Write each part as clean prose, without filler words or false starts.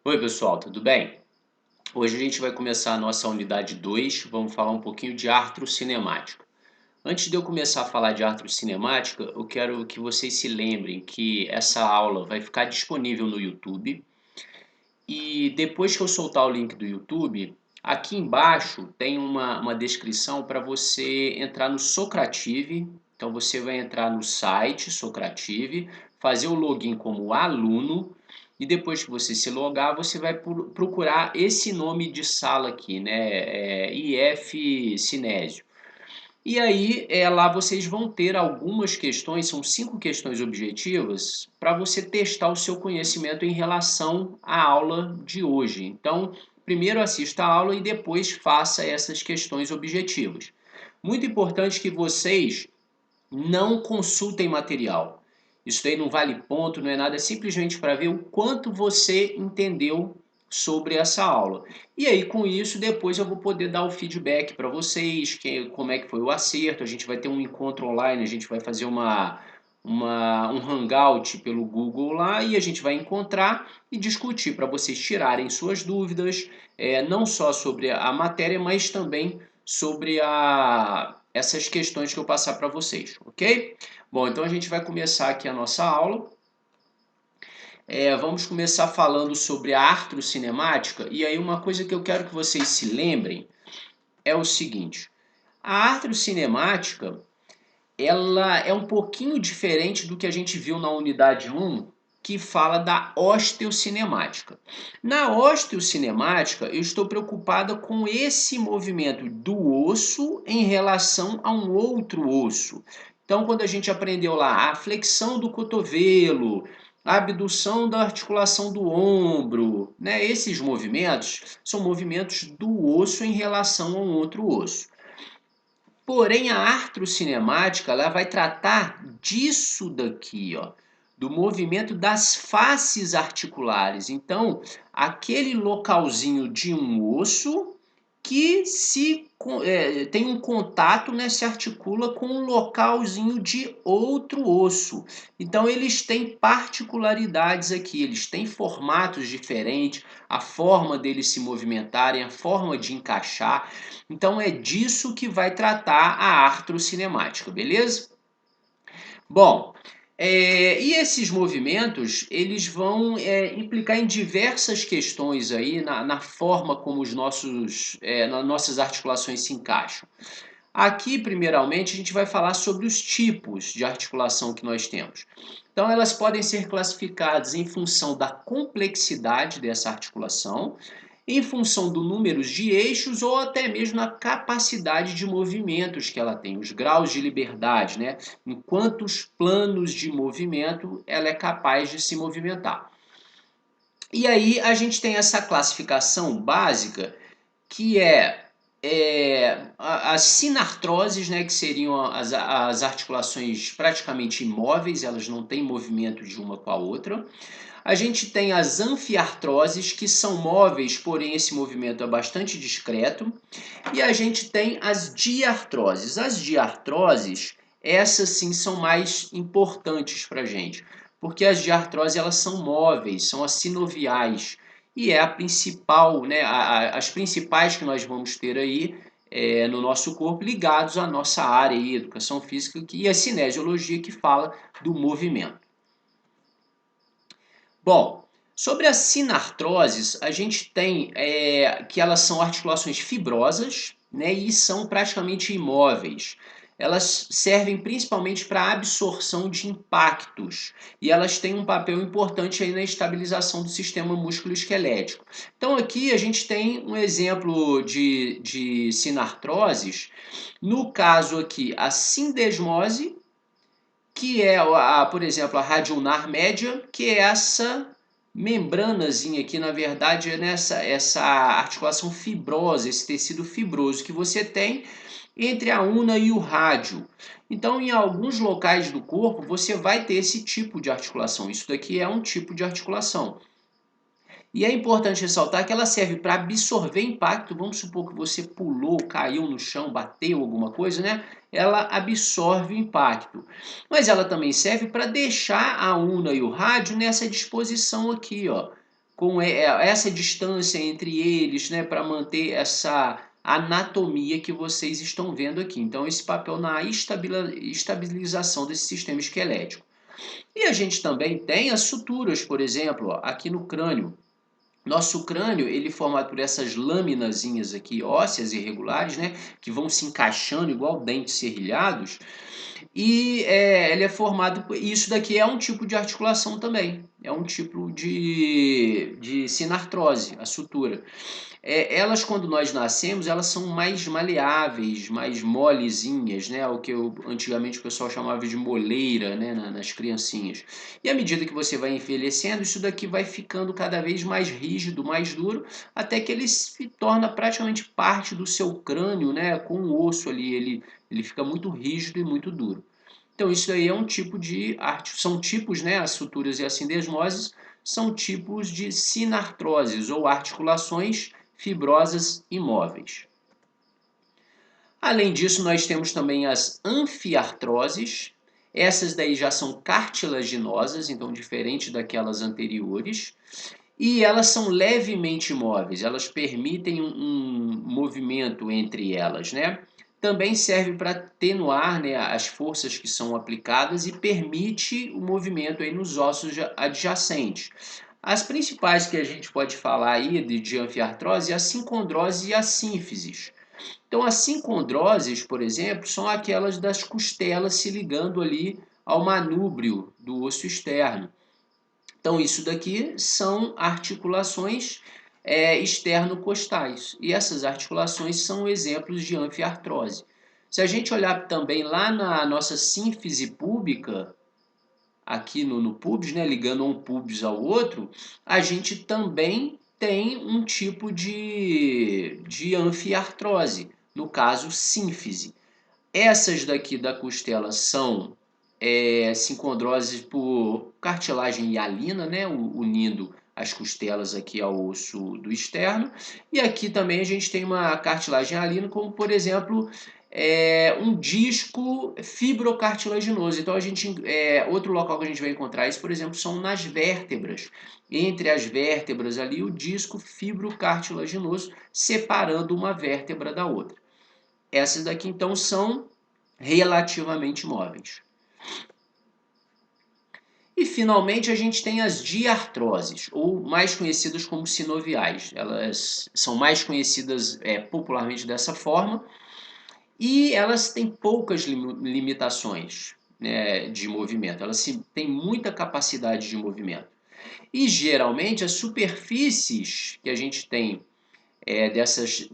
Oi, pessoal, tudo bem? Hoje a gente vai começar a nossa unidade 2. Vamos falar um pouquinho de artrocinemática. Antes de eu começar a falar de artrocinemática, eu quero que vocês se lembrem que essa aula vai ficar disponível no YouTube e depois que eu soltar o link do YouTube, aqui embaixo tem uma descrição para você entrar no Socrative. Então você vai entrar no site Socrative, fazer o login como aluno e depois que você se logar, você vai procurar esse nome de sala aqui, né? IF Cinésio. E aí, lá vocês vão ter algumas questões, são 5 questões objetivas, para você testar o seu conhecimento em relação à aula de hoje. Então, primeiro assista a aula e depois faça essas questões objetivas. Muito importante que vocês não consultem material. Isso daí não vale ponto, não é nada, é simplesmente para ver o quanto você entendeu sobre essa aula. E aí, com isso, depois eu vou poder dar o feedback para vocês, como é que foi o acerto. A gente vai ter um encontro online, a gente vai fazer um hangout pelo Google lá e a gente vai encontrar e discutir para vocês tirarem suas dúvidas, não só sobre a matéria, mas também sobre essas questões que eu passar para vocês, ok? Bom, então a gente vai começar aqui a nossa aula. Vamos começar falando sobre a artrocinemática, e aí uma coisa que eu quero que vocês se lembrem é o seguinte: a artrocinemática ela é um pouquinho diferente do que a gente viu na unidade 1, que fala da osteocinemática. Na osteocinemática, eu estou preocupada com esse movimento do osso em relação a um outro osso. Então, quando a gente aprendeu lá a flexão do cotovelo, a abdução da articulação do ombro, né? Esses movimentos são movimentos do osso em relação a um outro osso. Porém, a artrocinemática ela vai tratar disso daqui, ó, do movimento das faces articulares. Então, aquele localzinho de um osso que tem um contato, né, se articula com um localzinho de outro osso. Então, eles têm particularidades aqui, eles têm formatos diferentes, a forma deles se movimentarem, a forma de encaixar. Então é disso que vai tratar a artrocinemática, beleza? Bom, e esses movimentos eles vão implicar em diversas questões aí na forma como nas nossas articulações se encaixam. Aqui, primeiramente, a gente vai falar sobre os tipos de articulação que nós temos. Então, elas podem ser classificadas em função da complexidade dessa articulação, em função do número de eixos ou até mesmo na capacidade de movimentos que ela tem, os graus de liberdade, né? Em quantos planos de movimento ela é capaz de se movimentar. E aí a gente tem essa classificação básica que as sinartroses, né, que seriam as articulações praticamente imóveis, elas não têm movimento de uma com a outra. A gente tem as anfiartroses, que são móveis, porém esse movimento é bastante discreto. E a gente tem as diartroses. As diartroses, essas sim são mais importantes para a gente, porque as diartroses elas são móveis, são as sinoviais. E é a principal, né, as principais que nós vamos ter aí no nosso corpo, ligados à nossa área aí, educação física e a cinesiologia, que fala do movimento. Bom, sobre as sinartroses, a gente tem que elas são articulações fibrosas, né, e são praticamente imóveis. Elas servem principalmente para absorção de impactos e elas têm um papel importante aí na estabilização do sistema músculo-esquelético. Então aqui a gente tem um exemplo de sinartroses. No caso aqui, a sindesmose, que é, por exemplo, a radioulnar média, que é essa membranazinha aqui, na verdade, é essa articulação fibrosa, esse tecido fibroso que você tem entre a una e o rádio. Então, em alguns locais do corpo, você vai ter esse tipo de articulação. Isso daqui é um tipo de articulação. E é importante ressaltar que ela serve para absorver impacto. Vamos supor que você pulou, caiu no chão, bateu alguma coisa, né? Ela absorve o impacto. Mas ela também serve para deixar a una e o rádio nessa disposição aqui, ó, com essa distância entre eles, né, para manter essa anatomia que vocês estão vendo aqui. Então, esse papel na estabilização desse sistema esquelético. E a gente também tem as suturas, por exemplo, ó, aqui no crânio. Nosso crânio, ele é formado por essas laminazinhas aqui, ósseas irregulares, né, que vão se encaixando igual dentes serrilhados, e ele é formado, isso daqui é um tipo de articulação também, é um tipo de sinartrose, a sutura. Elas, quando nós nascemos, elas são mais maleáveis, mais molezinhas, né? O que antigamente o pessoal chamava de moleira, né? Nas criancinhas. E à medida que você vai envelhecendo, isso daqui vai ficando cada vez mais rígido, mais duro, até que ele se torna praticamente parte do seu crânio, né? Com o osso ali, ele fica muito rígido e muito duro. Então isso aí é um tipo de são tipos, né? As suturas e as sindesmoses são tipos de sinartroses ou articulações fibrosas imóveis. Além disso, nós temos também as anfiartroses. Essas daí já são cartilaginosas, então diferente daquelas anteriores. E elas são levemente móveis, elas permitem um movimento entre elas, né? Também serve para atenuar, né, as forças que são aplicadas e permite o movimento aí nos ossos adjacentes. As principais que a gente pode falar aí de anfiartrose é a sincondrose e a sínfises. Então, as sincondroses, por exemplo, são aquelas das costelas se ligando ali ao manúbrio do osso externo. Então, isso daqui são articulações externo-costais. E essas articulações são exemplos de anfiartrose. Se a gente olhar também lá na nossa sínfise púbica, aqui no pubis, né, ligando um pubis ao outro, a gente também tem um tipo de anfiartrose, no caso sínfise. Essas daqui da costela são sincondroses por cartilagem hialina, né, unindo as costelas aqui ao osso do externo. E aqui também a gente tem uma cartilagem hialina, como por exemplo um disco fibrocartilaginoso. Então outro local que a gente vai encontrar isso, por exemplo, são nas vértebras. Entre as vértebras ali, o disco fibrocartilaginoso separando uma vértebra da outra. Essas daqui então são relativamente móveis. E finalmente a gente tem as diartroses, ou mais conhecidas como sinoviais. Elas são mais conhecidas popularmente dessa forma e elas têm poucas limitações, né, de movimento. Elas têm muita capacidade de movimento. E geralmente as superfícies que a gente tem dessas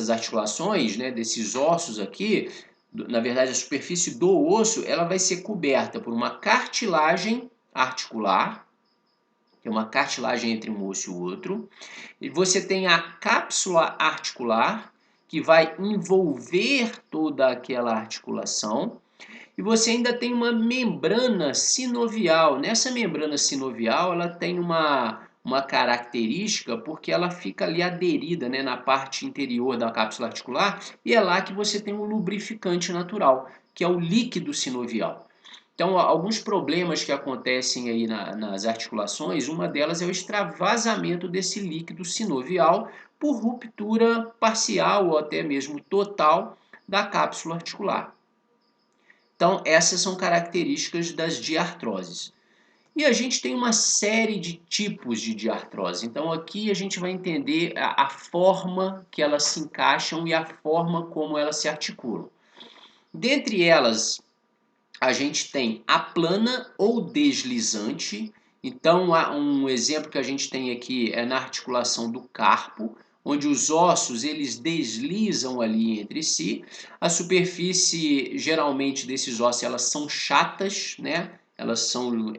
articulações, né, desses ossos aqui, na verdade a superfície do osso, ela vai ser coberta por uma cartilagem articular, que é uma cartilagem entre um osso e o outro, e você tem a cápsula articular, que vai envolver toda aquela articulação, e você ainda tem uma membrana sinovial. Nessa membrana sinovial, ela tem uma característica porque ela fica ali aderida, né, na parte interior da cápsula articular e é lá que você tem um lubrificante natural, que é o líquido sinovial. Então, alguns problemas que acontecem aí nas articulações, uma delas é o extravasamento desse líquido sinovial por ruptura parcial ou até mesmo total da cápsula articular. Então, essas são características das diartroses. E a gente tem uma série de tipos de diartrose. Então, aqui a gente vai entender a forma que elas se encaixam e a forma como elas se articulam. Dentre elas, a gente tem a plana ou deslizante. Então, um exemplo que a gente tem aqui é na articulação do carpo, onde os ossos eles deslizam ali entre si. A superfície, geralmente, desses ossos, elas são chatas, né? Elas são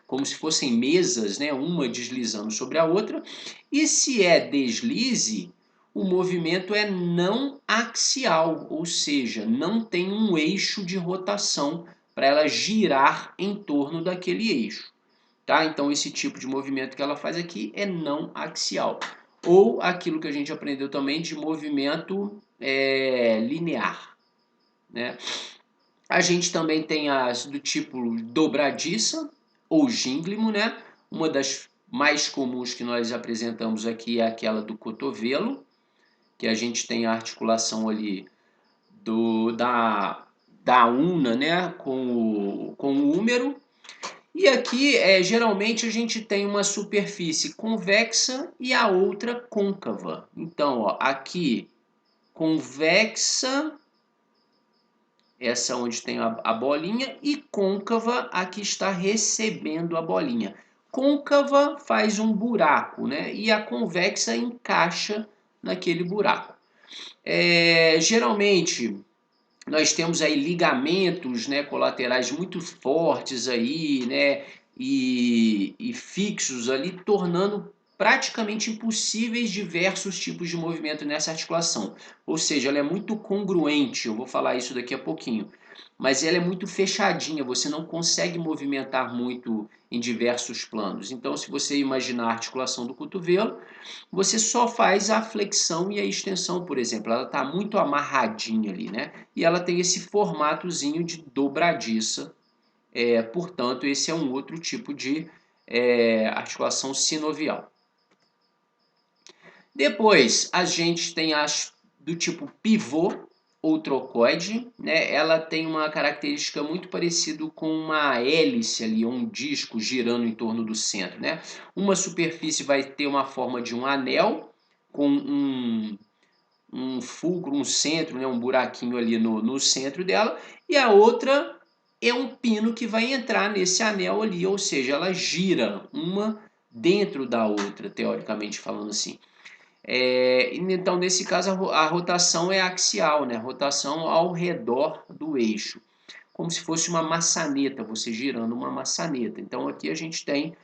como se fossem mesas, né? Uma deslizando sobre a outra. E se é deslize, o movimento é não axial, ou seja, não tem um eixo de rotação para ela girar em torno daquele eixo. Tá? Então, esse tipo de movimento que ela faz aqui é não axial. Ou aquilo que a gente aprendeu também de movimento linear. Né? A gente também tem as do tipo dobradiça ou gínglimo, né? Uma das mais comuns que nós apresentamos aqui é aquela do cotovelo, que a gente tem a articulação ali da una, né, com o húmero. E aqui, geralmente, a gente tem uma superfície convexa e a outra côncava. Então, ó, aqui, convexa, essa onde tem a bolinha, e côncava, aqui está recebendo a bolinha. Côncava faz um buraco, né? E a convexa encaixa naquele buraco. Geralmente, nós temos aí ligamentos, né, colaterais muito fortes aí, né, e fixos ali, tornando praticamente impossíveis diversos tipos de movimento nessa articulação. Ou seja, ela é muito congruente, eu vou falar isso daqui a pouquinho, mas ela é muito fechadinha, você não consegue movimentar muito em diversos planos. Então, se você imaginar a articulação do cotovelo, você só faz a flexão e a extensão, por exemplo. Ela está muito amarradinha ali, né? E ela tem esse formatozinho de dobradiça. Portanto, esse é um outro tipo de articulação sinovial. Depois, a gente tem as do tipo pivô ou trocoide, né? Ela tem uma característica muito parecida com uma hélice ali, um disco girando em torno do centro, né? Uma superfície vai ter uma forma de um anel com um fulcro, um centro, né? Um buraquinho ali no centro dela, e a outra é um pino que vai entrar nesse anel ali, ou seja, ela gira uma dentro da outra, teoricamente falando assim. Então, nesse caso, a rotação é axial, né? Rotação ao redor do eixo, como se fosse uma maçaneta, você girando uma maçaneta. Então, aqui a gente tem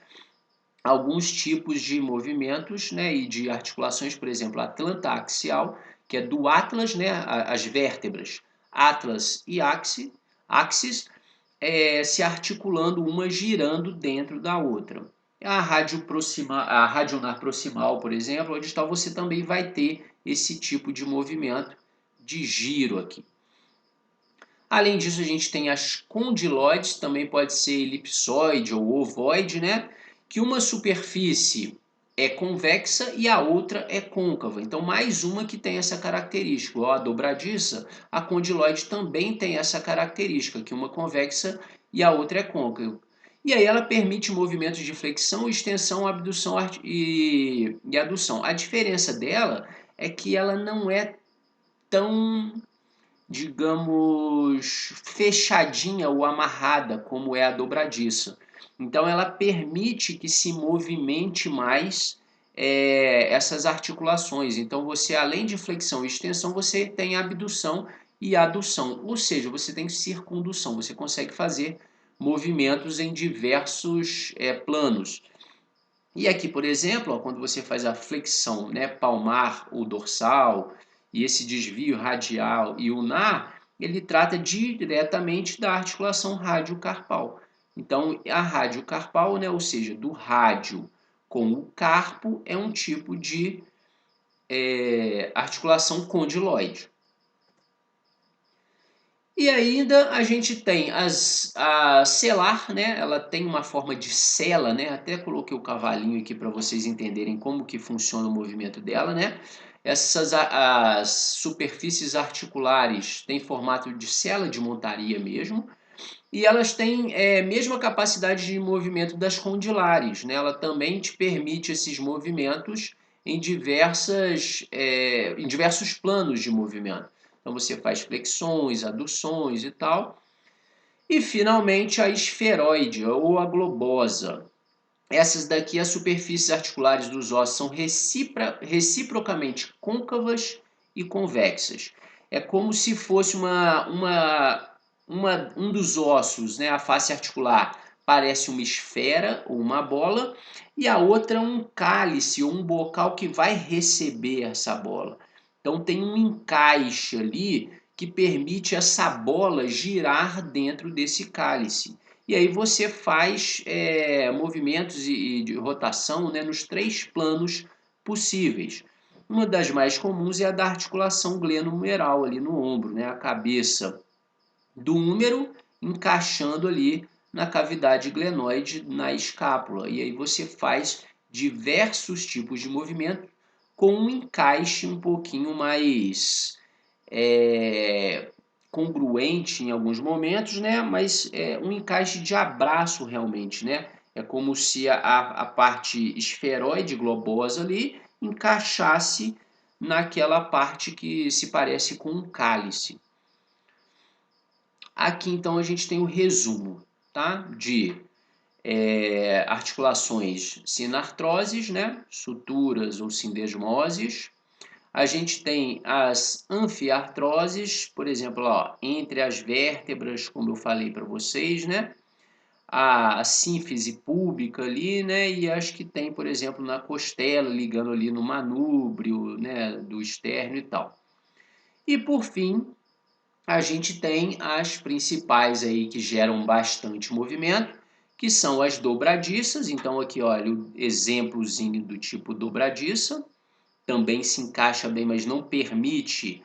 alguns tipos de movimentos, né, e de articulações, por exemplo, a atlanta axial, que é do atlas, né, as vértebras, atlas e axis, se articulando uma girando dentro da outra. A radionar proximal, por exemplo, onde está, você também vai ter esse tipo de movimento de giro aqui. Além disso, a gente tem as condiloides, também pode ser elipsoide ou ovoide, né? Que uma superfície é convexa e a outra é côncava. Então, mais uma que tem essa característica. Ó, a dobradiça, a condiloide também tem essa característica, que uma convexa e a outra é côncava. E aí ela permite movimentos de flexão, extensão, abdução e adução. A diferença dela é que ela não é tão, digamos, fechadinha ou amarrada como é a dobradiça. Então ela permite que se movimente mais essas articulações. Então você, além de flexão e extensão, você tem abdução e adução, ou seja, você tem circundução, você consegue fazer movimentos em diversos planos. E aqui, por exemplo, ó, quando você faz a flexão, né, palmar ou dorsal, e esse desvio radial e unar, ele trata diretamente da articulação radiocarpal. Então, a radiocarpal, né, ou seja, do rádio com o carpo, é um tipo de articulação condiloide. E ainda a gente tem a selar, né? Ela tem uma forma de sela, né? Até coloquei o cavalinho aqui para vocês entenderem como que funciona o movimento dela, né? As superfícies articulares têm formato de sela de montaria mesmo, e elas têm mesma capacidade de movimento das condilares, né? Ela também te permite esses movimentos em diversos planos de movimento. Então você faz flexões, aduções e tal. E finalmente a esferoide ou a globosa. Essas daqui, as superfícies articulares dos ossos são reciprocamente côncavas e convexas. É como se fosse um dos ossos, né? A face articular parece uma esfera ou uma bola, e a outra um cálice ou um bocal que vai receber essa bola. Então tem um encaixe ali que permite essa bola girar dentro desse cálice. E aí você faz movimentos de rotação, né, nos 3 planos possíveis. Uma das mais comuns é a da articulação glenohumeral ali no ombro, né, a cabeça do húmero encaixando ali na cavidade glenoide na escápula. E aí você faz diversos tipos de movimento com um encaixe um pouquinho mais congruente em alguns momentos, né? Mas um encaixe de abraço realmente, né? É como se a parte esferoide globosa ali encaixasse naquela parte que se parece com um cálice. Aqui então a gente tem o resumo, tá? De articulações sinartroses, né? Suturas ou sindesmoses. A gente tem as anfiartroses, por exemplo, ó, entre as vértebras, como eu falei para vocês, né? A sínfise púbica ali, né? E as que tem, por exemplo, na costela, ligando ali no manúbrio, né? Do externo e tal. E por fim, a gente tem as principais aí que geram bastante movimento, que são as dobradiças. Então aqui, olha, o exemplozinho do tipo dobradiça. Também se encaixa bem, mas não permite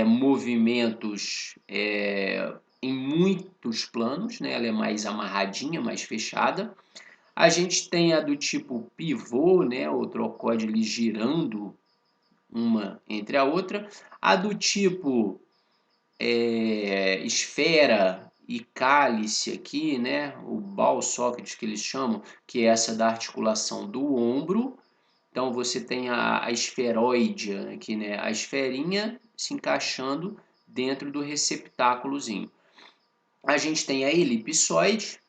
movimentos em muitos planos, né? Ela é mais amarradinha, mais fechada. A gente tem a do tipo pivô, né? O trocode ali girando uma entre a outra. A do tipo esfera e cálice aqui, né? O ball socket que eles chamam, que é essa da articulação do ombro. Então você tem a esferoide aqui, né? A esferinha se encaixando dentro do receptáculozinho. A gente tem a elipsoide,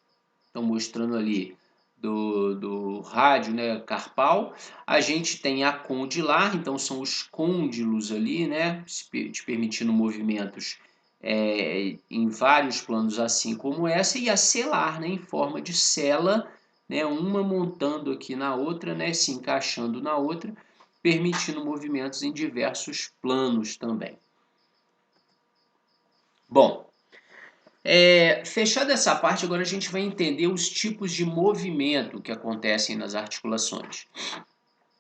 estão mostrando ali do rádio, né, carpal. A gente tem a condilar, então são os côndilos ali, né, te permitindo movimentos em vários planos, assim como essa, e a celar, né, em forma de cela, né, uma montando aqui na outra, né, se encaixando na outra, permitindo movimentos em diversos planos também. Bom, fechada essa parte, agora a gente vai entender os tipos de movimento que acontecem nas articulações.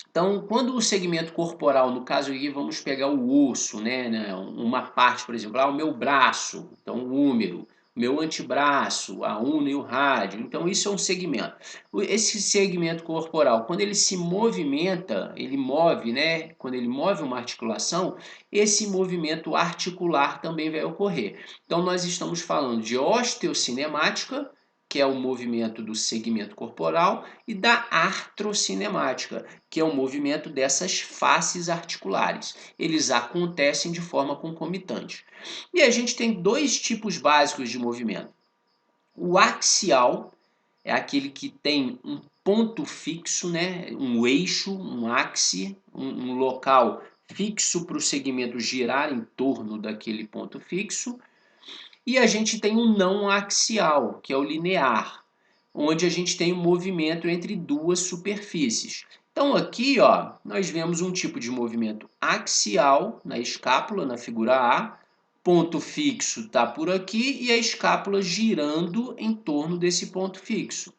Então, quando o segmento corporal, no caso aqui, vamos pegar o osso, né, uma parte, por exemplo, o meu braço, então o húmero, o meu antebraço, a una e o rádio, então isso é um segmento. Esse segmento corporal, quando ele se movimenta, ele move, né, quando ele move uma articulação, esse movimento articular também vai ocorrer. Então, nós estamos falando de osteocinemática, que é o movimento do segmento corporal, e da artrocinemática, que é o movimento dessas faces articulares. Eles acontecem de forma concomitante. E a gente tem dois tipos básicos de movimento. O axial é aquele que tem um ponto fixo, né? Um eixo, um ápice, um local fixo para o segmento girar em torno daquele ponto fixo. E a gente tem um não axial, que é o linear, onde a gente tem um movimento entre duas superfícies. Então aqui, ó, nós vemos um tipo de movimento axial na escápula, na figura A. Ponto fixo está por aqui e a escápula girando em torno desse ponto fixo.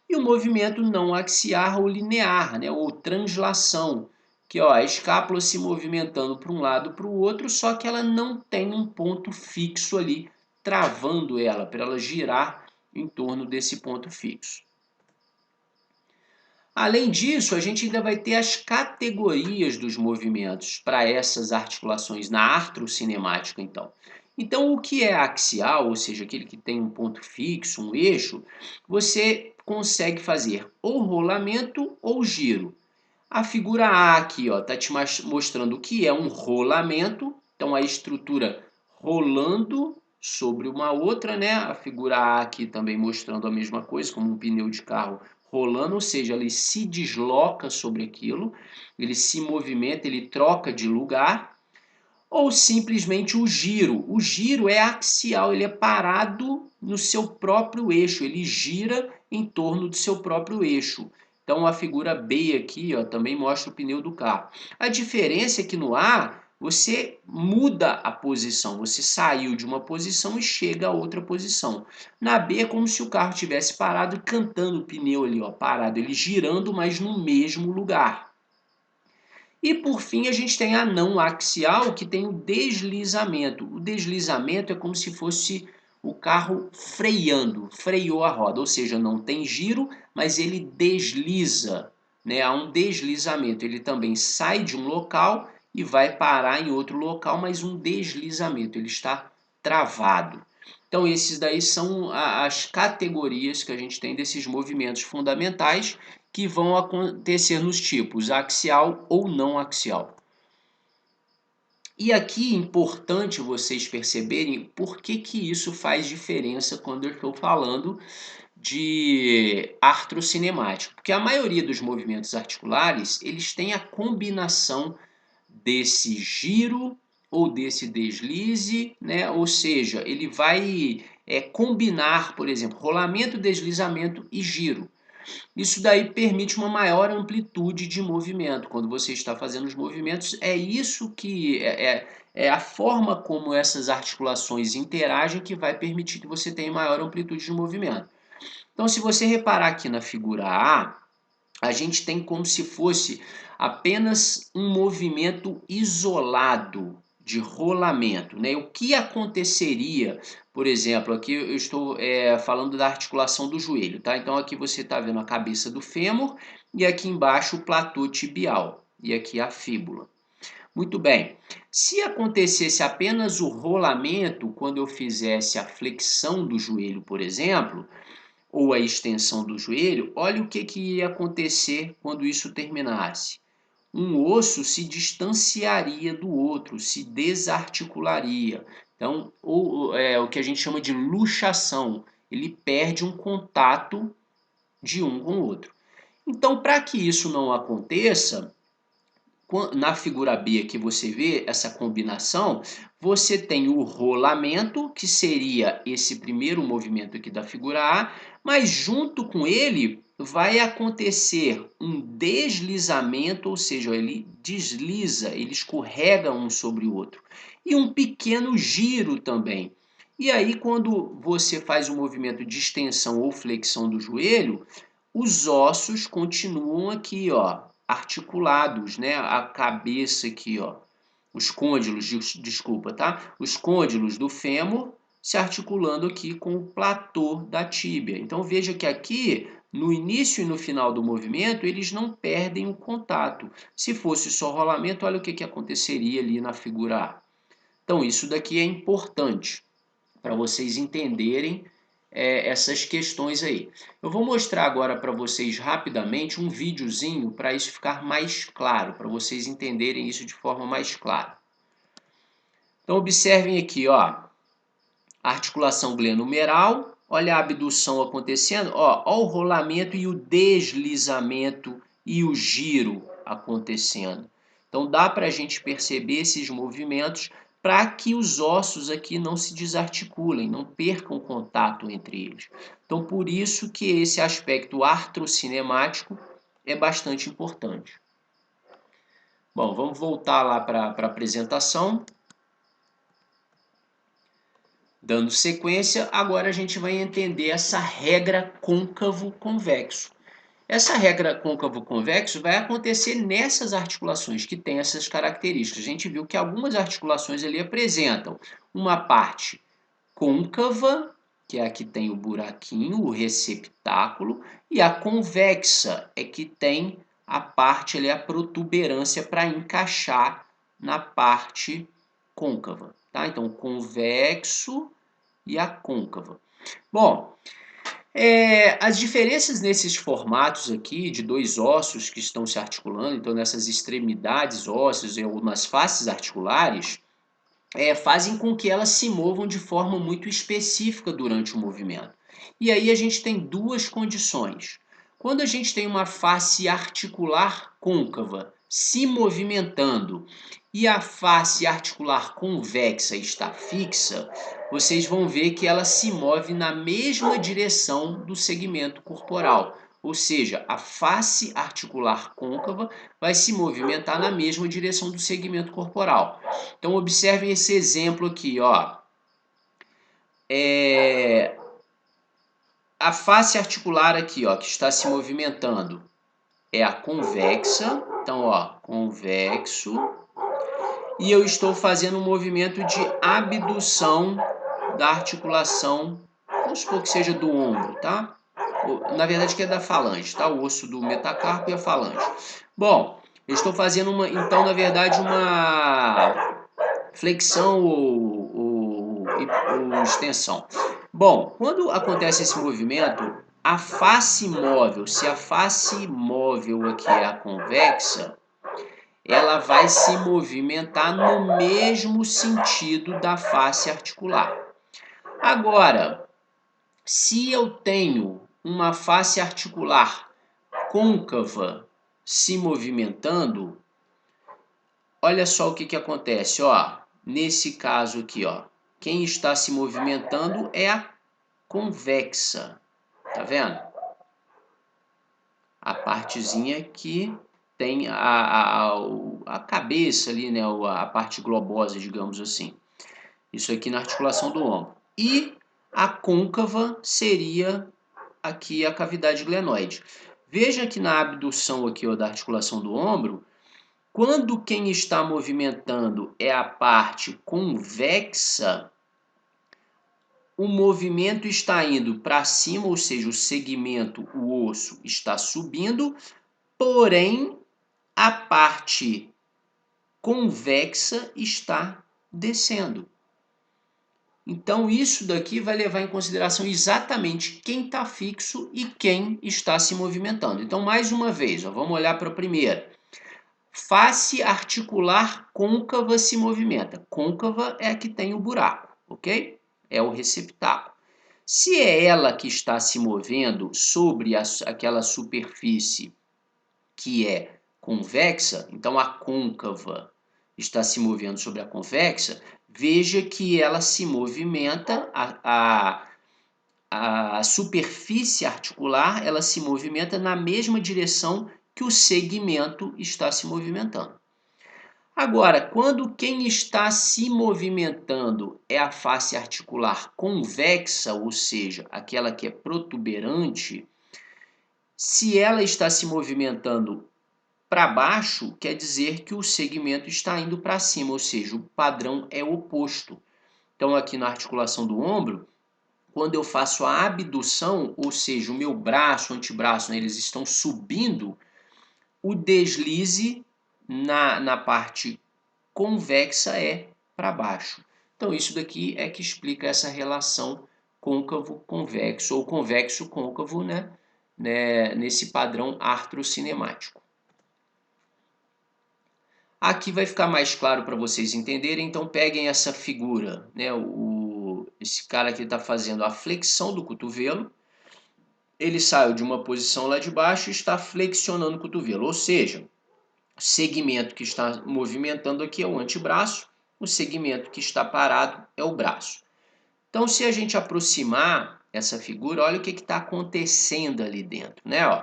E o movimento não axial ou linear, né, ou translação, que ó, a escápula se movimentando para um lado para o outro, só que ela não tem um ponto fixo ali, travando ela, para ela girar em torno desse ponto fixo. Além disso, a gente ainda vai ter as categorias dos movimentos para essas articulações na artrocinemática, então. Então, o que é axial, ou seja, aquele que tem um ponto fixo, um eixo, você consegue fazer ou rolamento ou giro. A figura A aqui está te mostrando o que é um rolamento, então a estrutura rolando sobre uma outra, né? A figura A aqui também mostrando a mesma coisa, como um pneu de carro rolando, ou seja, ele se desloca sobre aquilo, ele se movimenta, ele troca de lugar, ou simplesmente o giro. O giro é axial, ele é parado no seu próprio eixo, ele gira em torno do seu próprio eixo. Então a figura B aqui ó, também mostra o pneu do carro. A diferença é que no A você muda a posição, você saiu de uma posição e chega a outra posição. Na B é como se o carro tivesse parado e cantando o pneu ali, ó, parado, ele girando, mas no mesmo lugar. E por fim a gente tem a não axial, que tem o deslizamento. O deslizamento é como se fosse o carro freando, freou a roda, ou seja, não tem giro, mas ele desliza, né? Há um deslizamento, ele também sai de um local e vai parar em outro local, mas um deslizamento, ele está travado. Então esses daí são as categorias que a gente tem desses movimentos fundamentais que vão acontecer nos tipos axial ou não axial. E aqui é importante vocês perceberem por que isso faz diferença quando eu estou falando de artrocinemático. Porque a maioria dos movimentos articulares, eles têm a combinação desse giro ou desse deslize, né? Ou seja, ele vai combinar, por exemplo, rolamento, deslizamento e giro. Isso daí permite uma maior amplitude de movimento. Quando você está fazendo os movimentos, é isso que é a forma como essas articulações interagem que vai permitir que você tenha maior amplitude de movimento. Então, se você reparar aqui na figura a gente tem como se fosse apenas um movimento isolado de rolamento, né? O que aconteceria, por exemplo, aqui eu estou falando da articulação do joelho, tá? Então aqui você está vendo a cabeça do fêmur e aqui embaixo o platô tibial e aqui a fíbula. Muito bem, se acontecesse apenas o rolamento quando eu fizesse a flexão do joelho, por exemplo, ou a extensão do joelho, olha o que ia acontecer quando isso terminasse. Um osso se distanciaria do outro, se desarticularia. Então, o que a gente chama de luxação, ele perde um contato de um com o outro. Então, para que isso não aconteça, na figura B que você vê essa combinação, você tem o rolamento, que seria esse primeiro movimento aqui da figura A, mas junto com ele vai acontecer um deslizamento, ou seja, ele desliza, ele escorrega um sobre o outro, e um pequeno giro também. E aí, quando você faz o movimento de extensão ou flexão do joelho, os ossos continuam aqui, ó, articulados, né? A cabeça aqui, ó, os côndilos, desculpa, tá? Os côndilos do fêmur se articulando aqui com o platô da tíbia. Então veja que aqui, no início e no final do movimento, eles não perdem o contato. Se fosse só rolamento, olha o que aconteceria ali na figura A. Então isso daqui é importante para vocês entenderem essas questões aí. Eu vou mostrar agora para vocês rapidamente um videozinho para isso ficar mais claro, para vocês entenderem isso de forma mais clara. Então observem aqui, ó, a articulação glenohumeral, olha a abdução acontecendo, ó o rolamento e o deslizamento e o giro acontecendo. Então dá para a gente perceber esses movimentos para que os ossos aqui não se desarticulem, não percam contato entre eles. Então por isso que esse aspecto artrocinemático é bastante importante. Bom, vamos voltar lá para a apresentação. Dando sequência, agora a gente vai entender essa regra côncavo-convexo. Essa regra côncavo-convexo vai acontecer nessas articulações que têm essas características. A gente viu que algumas articulações ali apresentam uma parte côncava, que é a que tem o buraquinho, o receptáculo, e a convexa é que tem a parte ali, a protuberância para encaixar na parte côncava. Tá? Então, convexo e a côncava. Bom, as diferenças nesses formatos aqui de dois ossos que estão se articulando, então nessas extremidades ósseas ou nas faces articulares, fazem com que elas se movam de forma muito específica durante o movimento. E aí a gente tem duas condições. Quando a gente tem uma face articular côncava se movimentando e a face articular convexa está fixa, vocês vão ver que ela se move na mesma direção do segmento corporal. Ou seja, a face articular côncava vai se movimentar na mesma direção do segmento corporal. Então observem esse exemplo aqui, ó. A face articular aqui, ó, que está se movimentando, é a convexa. Então, ó, convexo. E eu estou fazendo um movimento de abdução da articulação, vamos supor que seja do ombro, tá? Na verdade que é da falange, tá? O osso do metacarpo e a falange. Bom, eu estou fazendo então, na verdade, uma flexão ou extensão. Bom, quando acontece esse movimento, a face móvel, se a face móvel aqui é a convexa, ela vai se movimentar no mesmo sentido da face articular. Agora, se eu tenho uma face articular côncava se movimentando, olha só o que acontece, ó. Nesse caso aqui, ó, quem está se movimentando é a convexa, tá vendo? A partezinha que tem a cabeça ali, né, a parte globosa, digamos assim. Isso aqui na articulação do ombro. E a côncava seria aqui a cavidade glenoide. Veja que na abdução aqui, ó, da articulação do ombro, quando quem está movimentando é a parte convexa, o movimento está indo para cima, ou seja, o segmento, o osso está subindo, porém a parte convexa está descendo. Então isso daqui vai levar em consideração exatamente quem está fixo e quem está se movimentando. Então mais uma vez, ó, vamos olhar para a primeira. Face articular côncava se movimenta. Côncava é a que tem o buraco, ok? É o receptáculo. Se é ela que está se movendo sobre aquela superfície que é convexa, então a côncava está se movendo sobre a convexa, veja que ela se movimenta, a superfície articular, ela se movimenta na mesma direção que o segmento está se movimentando. Agora, quando quem está se movimentando é a face articular convexa, ou seja, aquela que é protuberante, se ela está se movimentando para baixo, quer dizer que o segmento está indo para cima, ou seja, o padrão é oposto. Então, aqui na articulação do ombro, quando eu faço a abdução, ou seja, o meu braço, o antebraço, né, eles estão subindo, o deslize na parte convexa é para baixo. Então, isso daqui é que explica essa relação côncavo-convexo, ou convexo-côncavo, né, nesse padrão artrocinemático. Aqui vai ficar mais claro para vocês entenderem, então peguem essa figura, né, esse cara aqui está fazendo a flexão do cotovelo, ele saiu de uma posição lá de baixo e está flexionando o cotovelo, ou seja, o segmento que está movimentando aqui é o antebraço, o segmento que está parado é o braço. Então, se a gente aproximar essa figura, olha o que está acontecendo ali dentro, né? Ó,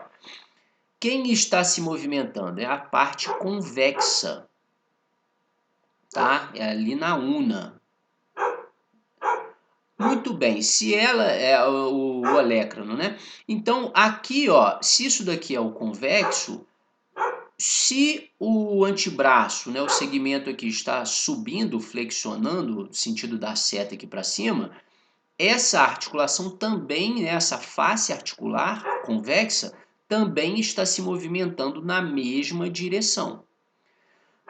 quem está se movimentando é a parte convexa, tá? É ali na una. Muito bem, se ela é o olecrano, né? Então, aqui, ó, se isso daqui é o convexo, se o antebraço, né, o segmento aqui está subindo, flexionando, no sentido da seta aqui para cima, essa articulação também, né, essa face articular convexa, também está se movimentando na mesma direção.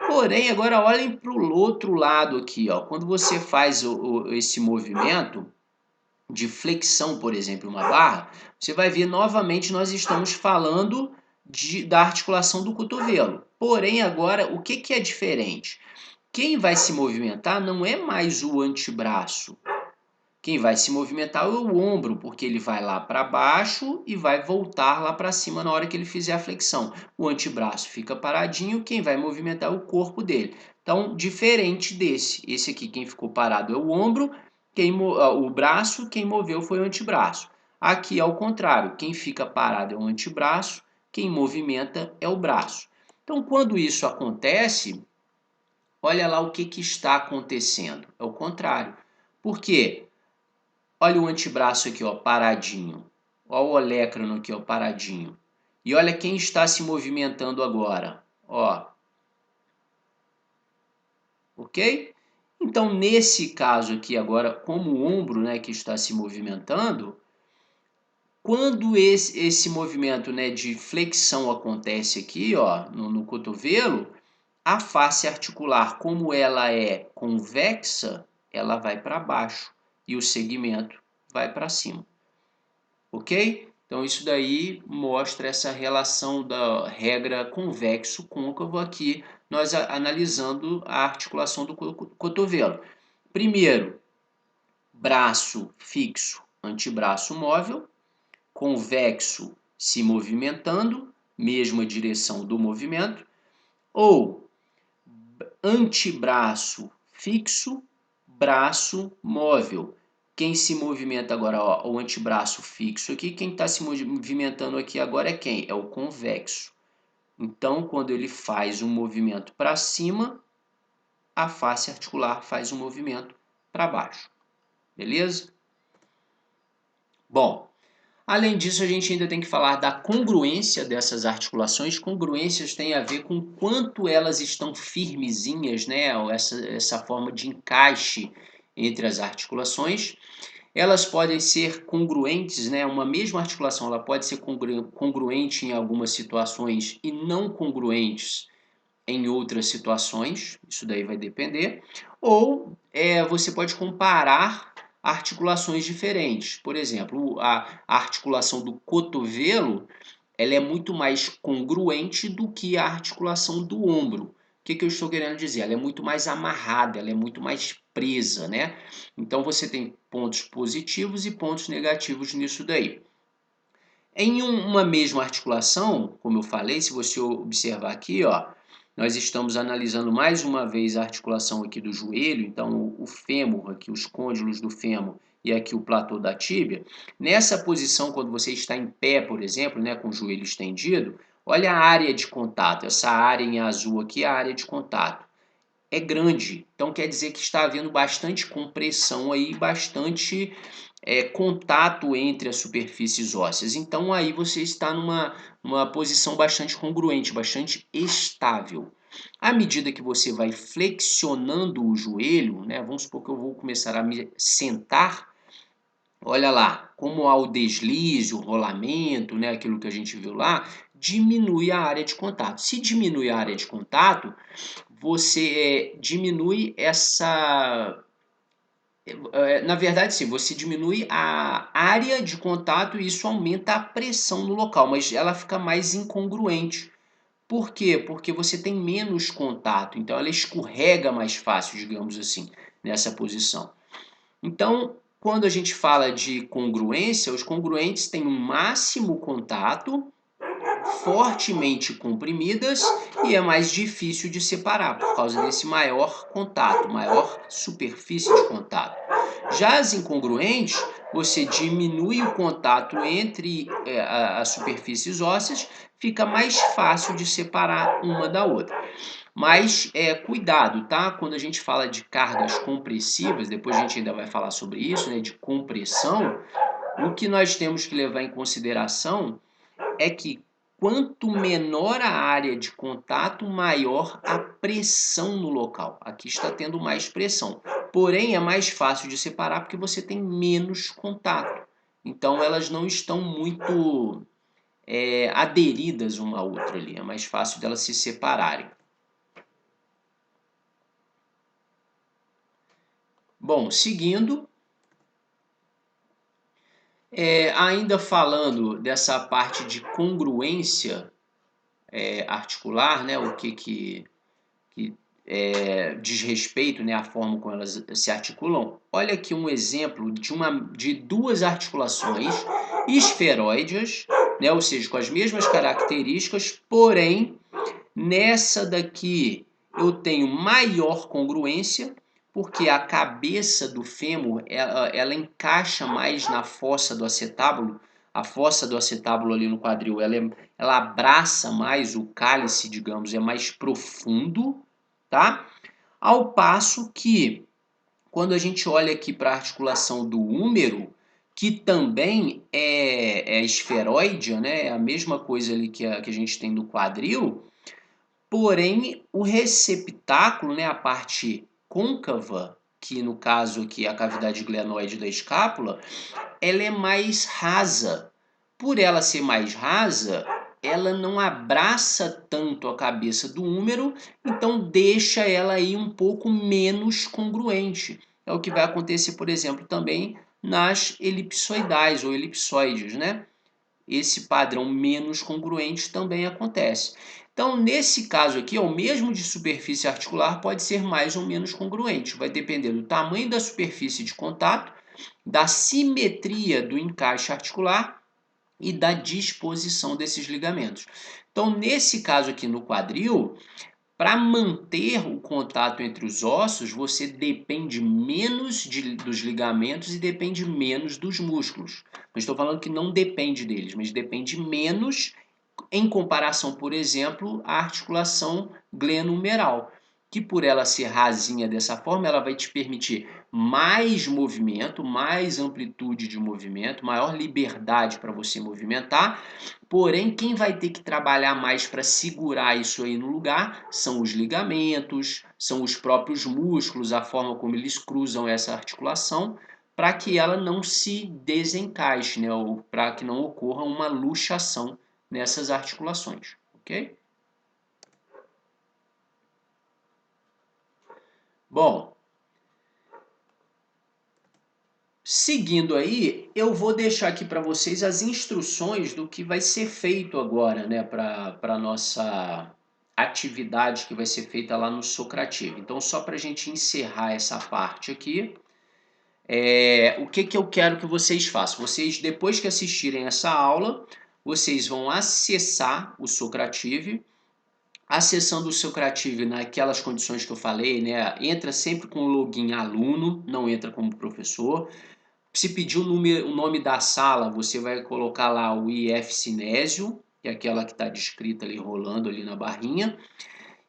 Porém, agora olhem para o outro lado aqui, ó. Quando você faz esse movimento de flexão, por exemplo, uma barra, você vai ver novamente nós estamos falando da articulação do cotovelo. Porém, agora, o que é diferente? Quem vai se movimentar não é mais o antebraço. Quem vai se movimentar é o ombro, porque ele vai lá para baixo e vai voltar lá para cima na hora que ele fizer a flexão. O antebraço fica paradinho, quem vai movimentar é o corpo dele. Então, diferente desse. Esse aqui, quem ficou parado é o ombro, o braço, quem moveu foi o antebraço. Aqui, ao contrário, quem fica parado é o antebraço, quem movimenta é o braço. Então, quando isso acontece, olha lá o que está acontecendo. É o contrário. Por quê? Olha o antebraço aqui, ó, paradinho. Olha o olecrano aqui, ó, paradinho. E olha quem está se movimentando agora, ó. Ok? Então, nesse caso aqui agora, como o ombro, né, que está se movimentando, quando esse movimento, né, de flexão acontece aqui, ó, no cotovelo, a face articular, como ela é convexa, ela vai para baixo e o segmento vai para cima, ok? Então isso daí mostra essa relação da regra convexo-côncavo aqui, nós analisando a articulação do cotovelo. Primeiro, braço fixo, antebraço móvel, convexo se movimentando, mesma direção do movimento, ou antebraço fixo, braço móvel. Quem se movimenta agora, ó, o antebraço fixo aqui, quem está se movimentando aqui agora é quem? É o convexo. Então, quando ele faz um movimento para cima, a face articular faz um movimento para baixo. Beleza? Bom, além disso, a gente ainda tem que falar da congruência dessas articulações. Congruências têm a ver com quanto elas estão firmezinhas, né? Essa forma de encaixe entre as articulações. Elas podem ser congruentes, né? Uma mesma articulação ela pode ser congruente em algumas situações e não congruentes em outras situações, isso daí vai depender, ou você pode comparar articulações diferentes. Por exemplo, a articulação do cotovelo ela é muito mais congruente do que a articulação do ombro. O que eu estou querendo dizer? Ela é muito mais amarrada, ela é muito mais presa, né? Então você tem pontos positivos e pontos negativos nisso daí. Em uma mesma articulação, como eu falei, se você observar aqui, ó, nós estamos analisando mais uma vez a articulação aqui do joelho, então o fêmur aqui, os côndilos do fêmur e aqui o platô da tíbia. Nessa posição, quando você está em pé, por exemplo, né, com o joelho estendido, olha a área de contato, essa área em azul aqui é a área de contato. É grande, então quer dizer que está havendo bastante compressão aí, bastante contato entre as superfícies ósseas. Então aí você está numa posição bastante congruente, bastante estável. À medida que você vai flexionando o joelho, né, vamos supor que eu vou começar a me sentar, olha lá, como há o deslize, o rolamento, né, aquilo que a gente viu lá, diminui a área de contato. Se diminui a área de contato, você diminui essa na verdade, sim, você diminui a área de contato e isso aumenta a pressão no local, mas ela fica mais incongruente. Por quê? Porque você tem menos contato, então ela escorrega mais fácil, digamos assim, nessa posição. Então, quando a gente fala de congruência, os congruentes têm um máximo contato, fortemente comprimidas e é mais difícil de separar por causa desse maior contato, maior superfície de contato. Já as incongruentes, você diminui o contato entre as superfícies ósseas, fica mais fácil de separar uma da outra. Mas cuidado, tá? Quando a gente fala de cargas compressivas, depois a gente ainda vai falar sobre isso, né, de compressão, o que nós temos que levar em consideração é que quanto menor a área de contato, maior a pressão no local. Aqui está tendo mais pressão. Porém, é mais fácil de separar porque você tem menos contato. Então, elas não estão muito aderidas uma à outra ali. É mais fácil delas se separarem. Bom, seguindo, ainda falando dessa parte de congruência articular, né, o que diz respeito, né, à forma como elas se articulam, olha aqui um exemplo de duas articulações esferoides, né, ou seja, com as mesmas características, porém, nessa daqui eu tenho maior congruência, porque a cabeça do fêmur ela encaixa mais na fossa do acetábulo. A fossa do acetábulo ali no quadril, ela abraça mais o cálice, digamos, é mais profundo, tá? Ao passo que, quando a gente olha aqui para a articulação do húmero, que também é esferoide, né? É a mesma coisa ali que a gente tem no quadril, porém o receptáculo, né, a parte côncava, que no caso aqui é a cavidade glenoide da escápula, ela é mais rasa. Por ela ser mais rasa, ela não abraça tanto a cabeça do húmero, então deixa ela aí um pouco menos congruente. É o que vai acontecer, por exemplo, também nas elipsoidais ou elipsoides, né? Esse padrão menos congruente também acontece. Então, nesse caso aqui, o mesmo de superfície articular pode ser mais ou menos congruente. Vai depender do tamanho da superfície de contato, da simetria do encaixe articular e da disposição desses ligamentos. Então, nesse caso aqui no quadril, para manter o contato entre os ossos, você depende menos dos ligamentos e depende menos dos músculos. Não estou falando que não depende deles, mas depende menos em comparação, por exemplo, à articulação glenohumeral, que por ela ser rasinha dessa forma, ela vai te permitir mais movimento, mais amplitude de movimento, maior liberdade para você movimentar. Porém, quem vai ter que trabalhar mais para segurar isso aí no lugar são os ligamentos, são os próprios músculos, a forma como eles cruzam essa articulação, para que ela não se desencaixe, né? Ou para que não ocorra uma luxação nessas articulações, ok? Bom, seguindo aí, eu vou deixar aqui para vocês as instruções do que vai ser feito agora, né, para a nossa atividade que vai ser feita lá no Socrativo. Então, só para a gente encerrar essa parte aqui, o que eu quero que vocês façam? Vocês, depois que assistirem essa aula, vocês vão acessar o Socrativo. Acessando o Socrativo naquelas condições que eu falei, né? Entra sempre com o login aluno, não entra como professor. Se pedir o nome da sala, você vai colocar lá o IF Cinésio, que é aquela que está descrita ali, rolando ali na barrinha,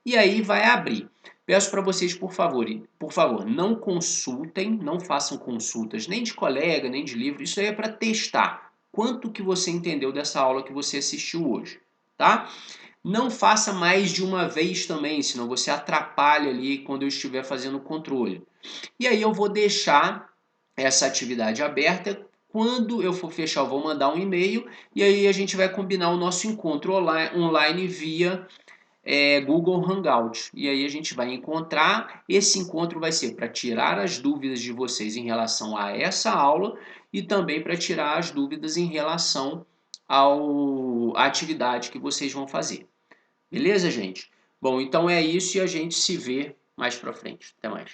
e aí vai abrir. Peço para vocês, por favor, não consultem, não façam consultas nem de colega, nem de livro, isso aí é para testar quanto que você entendeu dessa aula que você assistiu hoje, tá? Não faça mais de uma vez também, senão você atrapalha ali quando eu estiver fazendo o controle. E aí eu vou deixar essa atividade aberta. Quando eu for fechar, eu vou mandar um e-mail e aí a gente vai combinar o nosso encontro online via Google Hangout. E aí a gente vai encontrar. Esse encontro vai ser para tirar as dúvidas de vocês em relação a essa aula e também para tirar as dúvidas em relação à atividade que vocês vão fazer. Beleza, gente? Bom, então é isso e a gente se vê mais pra frente. Até mais.